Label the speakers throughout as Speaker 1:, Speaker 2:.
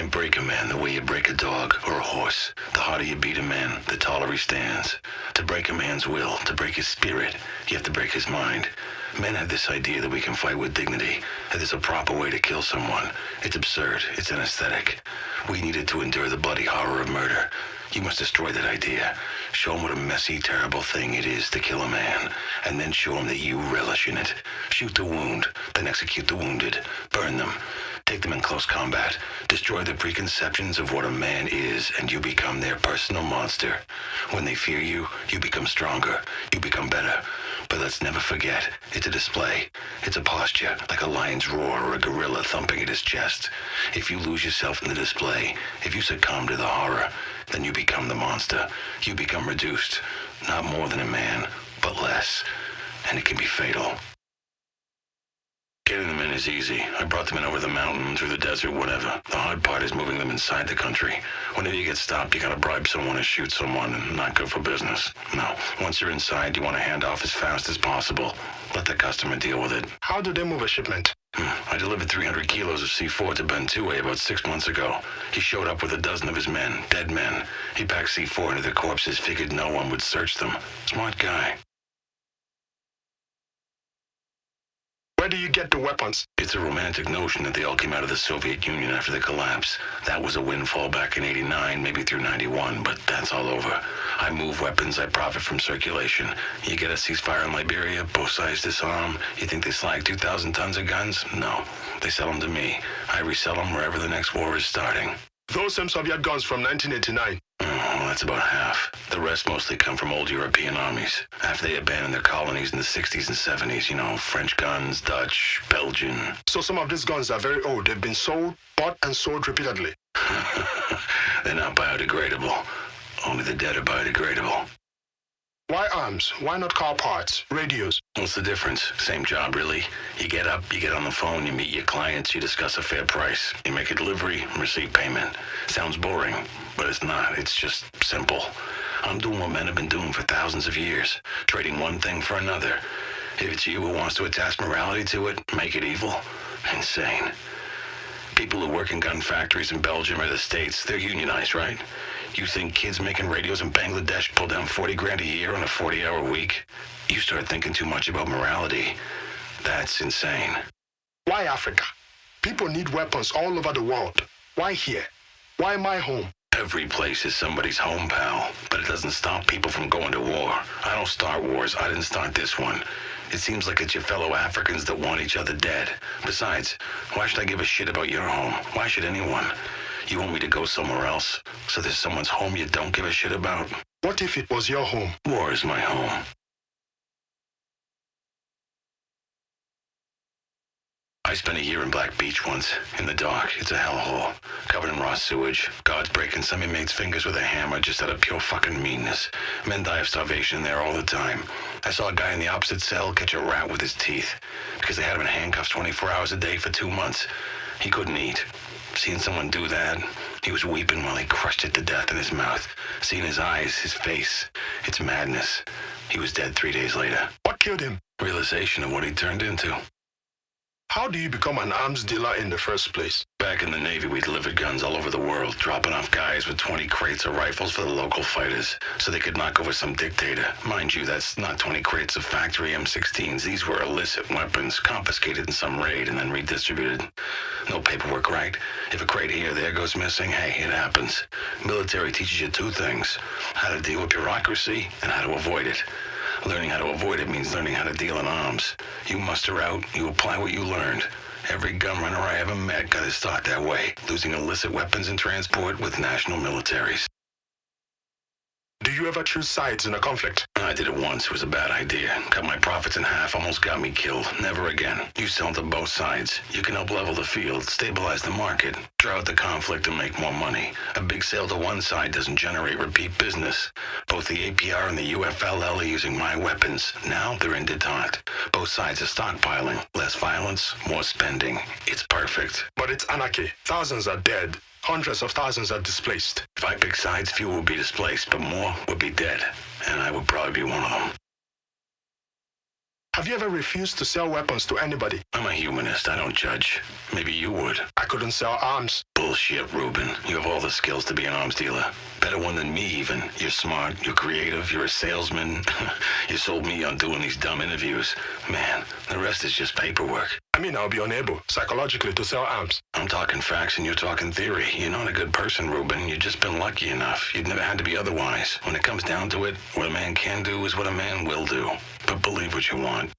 Speaker 1: can't break a man the way you break a dog or a horse. The harder you beat a man, the taller he stands. To break a man's will, to break his spirit, you have to break his mind. Men have this idea that we can fight with dignity, that there's a proper way to kill someone. It's absurd. It's anesthetic. We needed to endure the bloody horror of murder. You must destroy that idea. Show him what a messy, terrible thing it is to kill a man, and then show him that you relish in it. Shoot the wound, then execute the wounded. Burn them. Take them in close combat. Destroy the preconceptions of what a man is, and you become their personal monster. When they fear you, you become stronger. You become better. But let's never forget, it's a display. It's a posture, like a lion's roar or a gorilla thumping at his chest. If you lose yourself in the display, if you succumb to the horror, then you become the monster. You become reduced. Not more than a man, but less. And it can be fatal. Getting them in is easy. I brought them in over the mountain, through the desert, whatever. The hard part is moving them inside the country. Whenever you get stopped, you gotta bribe someone to shoot someone, and not good for business. No, once you're inside, you want to hand off as fast as possible. Let the customer deal with it.
Speaker 2: How do they move a shipment?
Speaker 1: I delivered 300 kilos of C4 to Bentue about 6 months ago. He showed up with a dozen of his men, dead men. He packed C4 into the corpses, figured no one would search them. Smart guy.
Speaker 2: Where do you get the weapons?
Speaker 1: It's a romantic notion that they all came out of the Soviet Union after the collapse. That was a windfall back in '89, maybe through '91, but that's all over. I move weapons, I profit from circulation. You get a ceasefire in Liberia, both sides disarm. You think they slag 2,000 tons of guns? No. They sell them to me. I resell them wherever the next war is starting.
Speaker 2: Those same Soviet guns from 1989.
Speaker 1: Well, that's about half. The rest mostly come from old European armies. After they abandoned their colonies in the 60s and 70s, you know, French guns, Dutch, Belgian.
Speaker 2: So some of these guns are very old. They've been sold, bought, and sold repeatedly.
Speaker 1: They're not biodegradable. Only the dead are biodegradable.
Speaker 2: Why arms? Why not car parts, radios?
Speaker 1: What's the difference? Same job, really. You get up, you get on the phone, you meet your clients, you discuss a fair price. You make a delivery, receive payment. Sounds boring, but it's not. It's just simple. I'm doing what men have been doing for thousands of years, trading one thing for another. If it's you who wants to attach morality to it, make it evil. Insane. People who work in gun factories in Belgium or the States, they're unionized, right? You think kids making radios in Bangladesh pull down 40 grand a year on a 40-hour week? You start thinking too much about morality. That's insane.
Speaker 2: Why Africa? People need weapons all over the world. Why here? Why my home?
Speaker 1: Every place is somebody's home, pal. But it doesn't stop people from going to war. I don't start wars. I didn't start this one. It seems like it's your fellow Africans that want each other dead. Besides, why should I give a shit about your home? Why should anyone? You want me to go somewhere else? So there's someone's home you don't give a shit about?
Speaker 2: What if it was your home?
Speaker 1: War is my home. I spent a year in Black Beach once, in the dark. It's a hellhole, covered in raw sewage. Guards breaking some inmates' fingers with a hammer just out of pure fucking meanness. Men die of starvation in there all the time. I saw a guy in the opposite cell catch a rat with his teeth, because they had him in handcuffs 24 hours a day for 2 months. He couldn't eat. Seeing someone do that, he was weeping while he crushed it to death in his mouth. Seeing his eyes, his face, it's madness. He was dead 3 days later.
Speaker 2: What killed him?
Speaker 1: Realization of what he turned into.
Speaker 2: How do you become an arms dealer in the first place?
Speaker 1: Back in the Navy, we delivered guns all over the world, dropping off guys with 20 crates of rifles for the local fighters, so they could knock over some dictator. Mind you, that's not 20 crates of factory M16s. These were illicit weapons, confiscated in some raid and then redistributed. No paperwork, right? If a crate here or there goes missing, hey, it happens. Military teaches you 2 things: how to deal with bureaucracy and how to avoid it. Learning how to avoid it means learning how to deal in arms. You muster out, you apply what you learned. Every gun runner I ever met got his start that way, losing illicit weapons in transport with national militaries.
Speaker 2: Do you ever choose sides in a conflict?
Speaker 1: I did it once. It was a bad idea. Cut my profits in half, almost got me killed. Never again. You sell to both sides. You can help level the field, stabilize the market, draw out the conflict, and make more money. A big sale to one side doesn't generate repeat business. Both the APR and the UFLL are using my weapons. Now they're in detente. Both sides are stockpiling. Less violence, more spending. It's perfect.
Speaker 2: But it's anarchy. Thousands are dead. Hundreds of thousands are displaced.
Speaker 1: If I pick sides, few will be displaced, but more would be dead. And I would probably be one of them.
Speaker 2: Have you ever refused to sell weapons to anybody?
Speaker 1: I'm a humanist. I don't judge. Maybe you would.
Speaker 2: I couldn't sell arms.
Speaker 1: Bullshit, Ruben. You have all the skills to be an arms dealer. Better one than me, even. You're smart, you're creative, you're a salesman. You sold me on doing these dumb interviews. Man, the rest is just paperwork.
Speaker 2: I mean, I'll be unable, psychologically, to sell arms.
Speaker 1: I'm talking facts and you're talking theory. You're not a good person, Ruben. You've just been lucky enough. You'd never had to be otherwise. When it comes down to it, what a man can do is what a man will do. But believe what you want.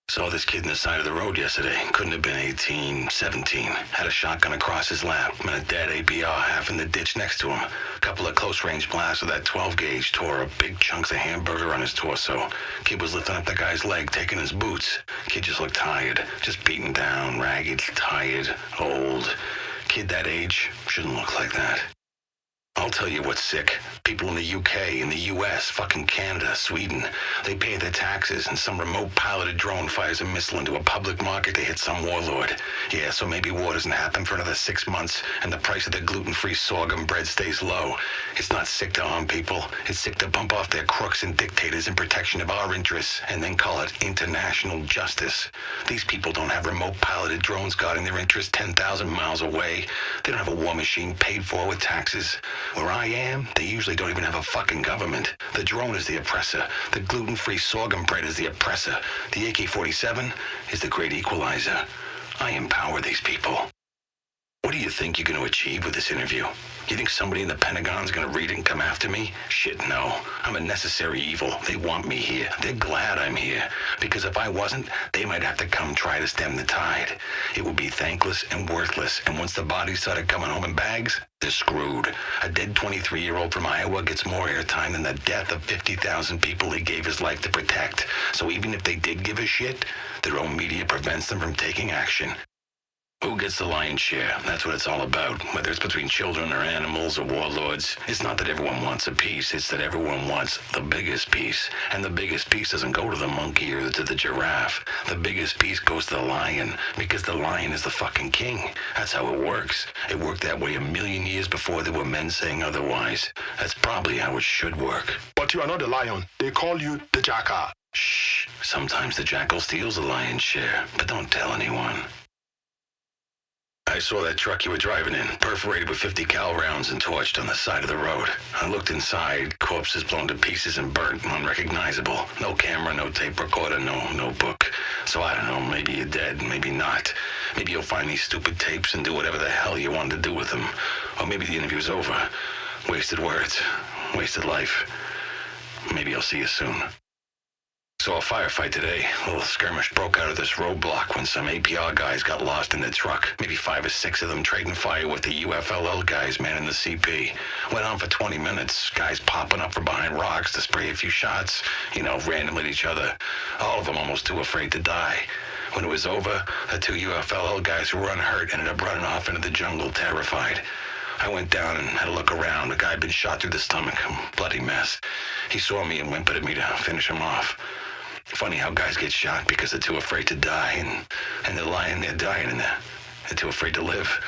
Speaker 1: Saw this kid in the side of the road yesterday. Couldn't have been 18, 17. Had a shotgun across his lap and a dead APR half in the ditch next to him. A couple of close-range blasts with that 12-gauge tore a big chunks of hamburger on his torso. Kid was lifting up the guy's leg, taking his boots. Kid just looked tired. Just beaten down, ragged, tired, old. Kid that age shouldn't look like that. I'll tell you what's sick. People in the UK, in the US, fucking Canada, Sweden, they pay their taxes and some remote piloted drone fires a missile into a public market to hit some warlord. Yeah, so maybe war doesn't happen for another 6 months and the price of the gluten-free sorghum bread stays low. It's not sick to harm people. It's sick to bump off their crooks and dictators in protection of our interests and then call it international justice. These people don't have remote piloted drones guarding their interests 10,000 miles away. They don't have a war machine paid for with taxes. Where I am, they usually don't even have a fucking government. The drone is the oppressor. The gluten-free sorghum bread is the oppressor. The AK-47 is the great equalizer. I empower these people. What do you think you're going to achieve with this interview? You think somebody in the Pentagon's going to read it and come after me? Shit, no. I'm a necessary evil. They want me here. They're glad I'm here. Because if I wasn't, they might have to come try to stem the tide. It would be thankless and worthless. And once the bodies started coming home in bags, they're screwed. A dead 23-year-old from Iowa gets more airtime than the death of 50,000 people he gave his life to protect. So even if they did give a shit, their own media prevents them from taking action. Who gets the lion's share? That's what it's all about. Whether it's between children or animals or warlords, it's not that everyone wants a piece, it's that everyone wants the biggest piece. And the biggest piece doesn't go to the monkey or to the giraffe. The biggest piece goes to the lion, because the lion is the fucking king. That's how it works. It worked that way 1,000,000 years before there were men saying otherwise. That's probably how it should work.
Speaker 2: But you are not a lion. They call you the Jackal.
Speaker 1: Shh. Sometimes the jackal steals the lion's share, but don't tell anyone. I saw that truck you were driving in, perforated with 50 cal rounds and torched on the side of the road. I looked inside, corpses blown to pieces and burnt, unrecognizable. No camera, no tape recorder, no notebook. So I don't know, maybe you're dead, maybe not. Maybe you'll find these stupid tapes and do whatever the hell you wanted to do with them. Or maybe the interview's over. Wasted words, wasted life. Maybe I'll see you soon. Saw a firefight today. A little skirmish broke out of this roadblock when some APR guys got lost in the truck. Maybe 5 or 6 of them trading fire with the UFLL guys manning the CP. Went on for 20 minutes. Guys popping up from behind rocks to spray a few shots, randomly at each other. All of them almost too afraid to die. When it was over, the 2 UFLL guys who were unhurt ended up running off into the jungle, terrified. I went down and had a look around. A guy had been shot through the stomach, a bloody mess. He saw me and whimpered at me to finish him off. Funny how guys get shot because they're too afraid to die, and they're lying there dying, and they're too afraid to live.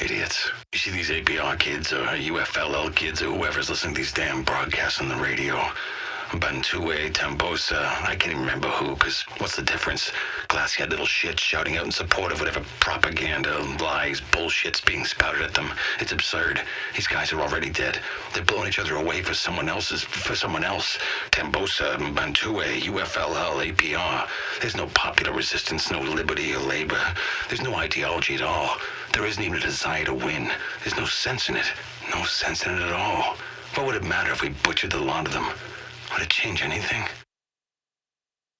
Speaker 1: Idiots. You see these APR kids or UFLL kids or whoever's listening to these damn broadcasts on the radio. Bantue, Tambosa, I can't even remember who, because what's the difference? Glassy-eyed little shit shouting out in support of whatever propaganda, lies, bullshit's being spouted at them. It's absurd. These guys are already dead. They're blowing each other away for someone else. Tambosa, Bantue, UFLL, APR. There's no popular resistance, no liberty or labor. There's no ideology at all. There isn't even a desire to win. There's no sense in it. No sense in it at all. What would it matter if we butchered the lot of them? Would it change anything?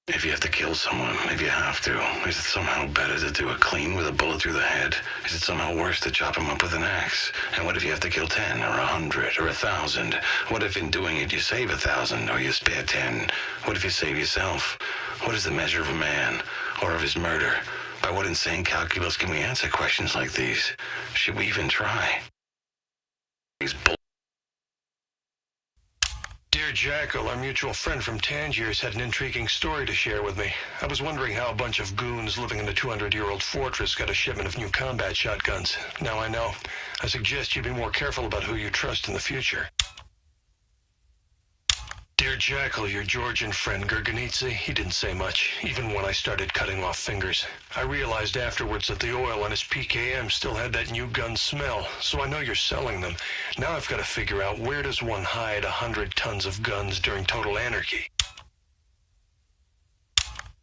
Speaker 1: If you have to kill someone, if you have to, is it somehow better to do it clean with a bullet through the head? Is it somehow worse to chop him up with an axe? And what if you have to kill 10 or 100 or 1,000? What if in doing it you save 1,000 or you spare 10? What if you save yourself? What is the measure of a man or of his murder? By what insane calculus can we answer questions like these? Should we even try?
Speaker 3: Dear Jackal, our mutual friend from Tangiers had an intriguing story to share with me. I was wondering how a bunch of goons living in a 200-year-old fortress got a shipment of new combat shotguns. Now I know. I suggest you be more careful about who you trust in the future. Dear Jackal, your Georgian friend Gurganidze, he didn't say much, even when I started cutting off fingers. I realized afterwards that the oil on his PKM still had that new gun smell, so I know you're selling them. Now I've got to figure out, where does one hide 100 tons of guns during total anarchy?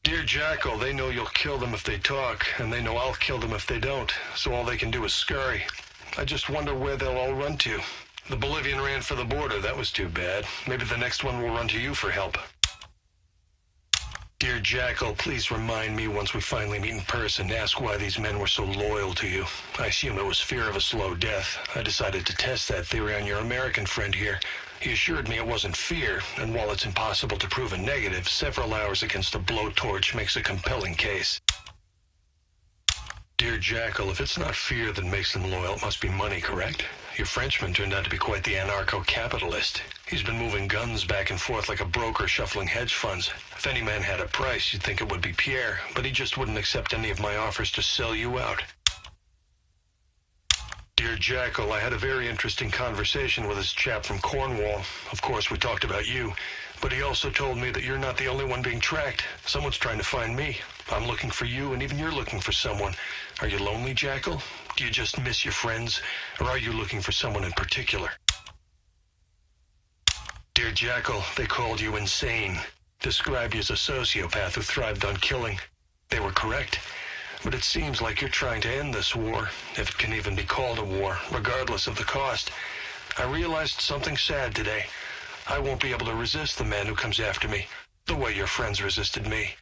Speaker 3: Dear Jackal, they know you'll kill them if they talk, and they know I'll kill them if they don't, so all they can do is scurry. I just wonder where they'll all run to. The Bolivian ran for the border. That was too bad. Maybe the next one will run to you for help. Dear Jackal, please remind me once we finally meet in person. Ask why these men were so loyal to you. I assume it was fear of a slow death. I decided to test that theory on your American friend here. He assured me it wasn't fear, and while it's impossible to prove a negative, several hours against a blowtorch makes a compelling case. Dear Jackal, if it's not fear that makes them loyal, it must be money, correct? Your Frenchman turned out to be quite the anarcho-capitalist. He's been moving guns back and forth like a broker shuffling hedge funds. If any man had a price, you'd think it would be Pierre, but he just wouldn't accept any of my offers to sell you out. Dear Jackal, I had a very interesting conversation with this chap from Cornwall. Of course, we talked about you, but he also told me that you're not the only one being tracked. Someone's trying to find me. I'm looking for you, and even you're looking for someone. Are you lonely, Jackal? Do you just miss your friends, or are you looking for someone in particular? Dear Jackal, they called you insane. Described you as a sociopath who thrived on killing. They were correct. But it seems like you're trying to end this war, if it can even be called a war, regardless of the cost. I realized something sad today. I won't be able to resist the man who comes after me, the way your friends resisted me.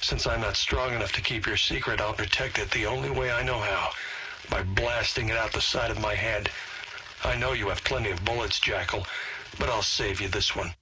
Speaker 3: Since I'm not strong enough to keep your secret, I'll protect it the only way I know how, by blasting it out the side of my head. I know you have plenty of bullets, Jackal, but I'll save you this one.